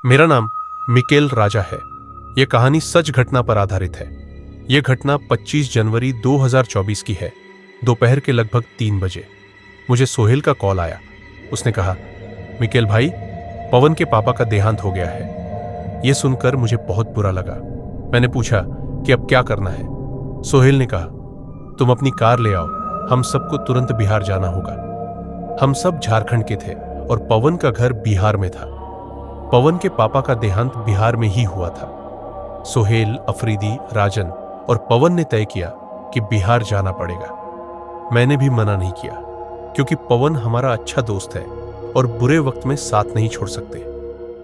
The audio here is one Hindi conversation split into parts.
मेरा नाम मिकेल राजा है। यह कहानी सच घटना पर आधारित है। यह घटना 25 जनवरी 2024 की है। दोपहर के लगभग 3 बजे मुझे सोहेल का कॉल आया। उसने कहा, मिकेल भाई, पवन के पापा का देहांत हो गया है। यह सुनकर मुझे बहुत बुरा लगा। मैंने पूछा कि अब क्या करना है। सोहेल ने कहा, तुम अपनी कार ले आओ, हम सबको तुरंत बिहार जाना होगा। हम सब झारखंड के थे और पवन का घर बिहार में था। पवन के पापा का देहांत बिहार में ही हुआ था। सोहेल, अफरीदी, राजन और पवन ने तय किया कि बिहार जाना पड़ेगा। मैंने भी मना नहीं किया, क्योंकि पवन हमारा अच्छा दोस्त है और बुरे वक्त में साथ नहीं छोड़ सकते।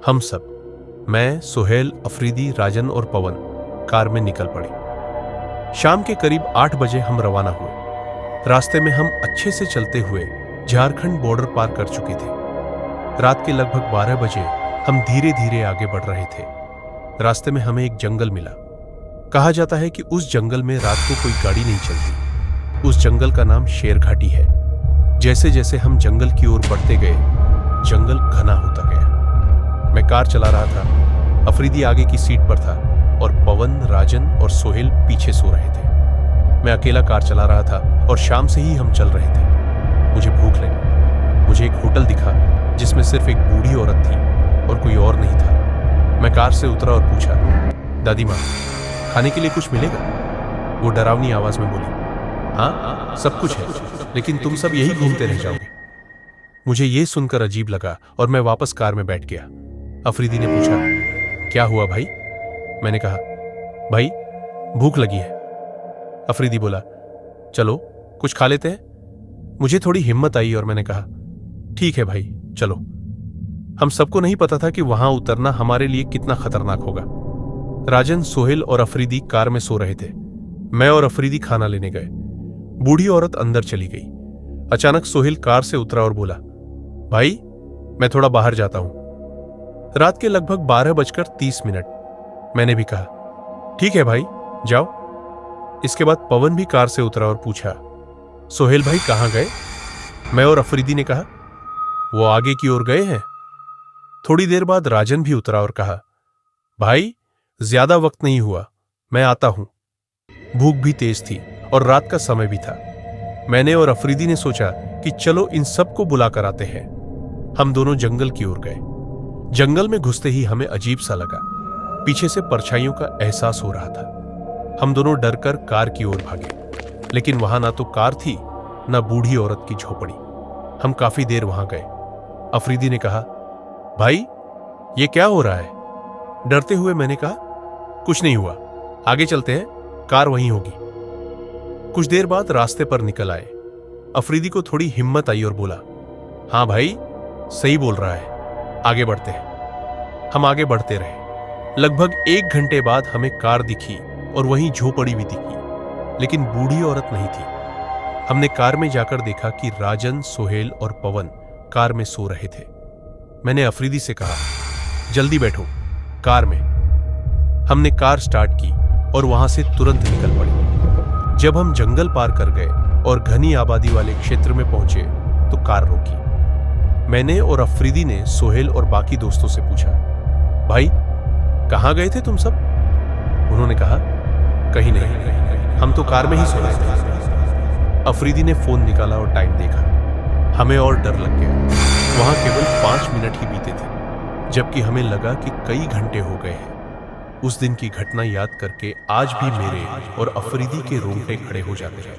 हम सब, मैं, सोहेल, अफरीदी, राजन और पवन कार में निकल पड़े। शाम के करीब 8 बजे हम रवाना हुए। रास्ते में हम अच्छे से चलते हुए झारखंड बॉर्डर पार कर चुके थे। रात के लगभग 12 बजे हम धीरे धीरे आगे बढ़ रहे थे। रास्ते में हमें एक जंगल मिला। कहा जाता है कि उस जंगल में रात को कोई गाड़ी नहीं चलती। उस जंगल का नाम शेर घाटी है। जैसे जैसे हम जंगल की ओर बढ़ते गए, जंगल घना होता गया। मैं कार चला रहा था, अफरीदी आगे की सीट पर था और पवन, राजन और सोहेल पीछे सो रहे थे। मैं अकेला कार चला रहा था और शाम से ही हम चल रहे थे। मुझे भूख लगी। मुझे एक होटल दिखा जिसमें सिर्फ एक बूढ़ी औरत थी और कोई और नहीं था। मैं कार से उतरा और पूछा, दादी माँ, खाने के लिए कुछ मिलेगा? वो डरावनी आवाज में बोली, हाँ, सब कुछ है, लेकिन तुम सब यही घूमते रह जाओगे। मुझे यह सुनकर अजीब लगा और मैं वापस कार में बैठ गया। अफरीदी ने पूछा, क्या हुआ भाई? मैंने कहा, भाई, भूख लगी है। अफरीदी बोला, चलो कुछ खा लेते हैं। मुझे थोड़ी हिम्मत आई और मैंने कहा, ठीक है भाई, चलो। हम सबको नहीं पता था कि वहां उतरना हमारे लिए कितना खतरनाक होगा। राजन, सोहेल और अफरीदी कार में सो रहे थे। मैं और अफरीदी खाना लेने गए। बूढ़ी औरत अंदर चली गई। अचानक सोहेल कार से उतरा और बोला, भाई, मैं थोड़ा बाहर जाता हूं। रात के लगभग 12:30। मैंने भी कहा, ठीक है भाई, जाओ। इसके बाद पवन भी कार से उतरा और पूछा, सोहेल भाई कहां गए? मैं और अफरीदी ने कहा, वो आगे की ओर गए हैं। थोड़ी देर बाद राजन भी उतरा और कहा, भाई, ज्यादा वक्त नहीं हुआ, मैं आता हूं। भूख भी तेज थी और रात का समय भी था। मैंने और अफरीदी ने सोचा कि चलो इन सबको बुला कर आते हैं। हम दोनों जंगल की ओर गए। जंगल में घुसते ही हमें अजीब सा लगा। पीछे से परछाइयों का एहसास हो रहा था। हम दोनों डरकर कार की ओर भागे, लेकिन वहां ना तो कार थी, ना बूढ़ी औरत की झोपड़ी। हम काफी देर वहां गए। अफरीदी ने कहा, भाई, ये क्या हो रहा है? डरते हुए मैंने कहा, कुछ नहीं हुआ, आगे चलते हैं, कार वहीं होगी। कुछ देर बाद रास्ते पर निकल आए। अफरीदी को थोड़ी हिम्मत आई और बोला, हाँ भाई, सही बोल रहा है, आगे बढ़ते हैं। हम आगे बढ़ते रहे। लगभग 1 घंटे बाद हमें कार दिखी और वहीं झोपड़ी भी दिखी, लेकिन बूढ़ी औरत नहीं थी। हमने कार में जाकर देखा कि राजन, सोहेल और पवन कार में सो रहे थे। मैंने अफरीदी से कहा, जल्दी बैठो कार में। हमने कार स्टार्ट की और वहां से तुरंत निकल पड़े। जब हम जंगल पार कर गए और घनी आबादी वाले क्षेत्र में पहुंचे तो कार रोकी। मैंने और अफरीदी ने सोहेल और बाकी दोस्तों से पूछा, भाई, कहां गए थे तुम सब? उन्होंने कहा, कहीं नहीं, हम तो कार में ही सो रहे थे। अफरीदी ने फोन निकाला और टाइम देखा। हमें और डर लग गया। वहां केवल 5 मिनट ही बीते थे, जबकि हमें लगा कि कई घंटे हो गए हैं। उस दिन की घटना याद करके आज भी मेरे और अफरीदी के रोंगटे खड़े हो जाते हैं।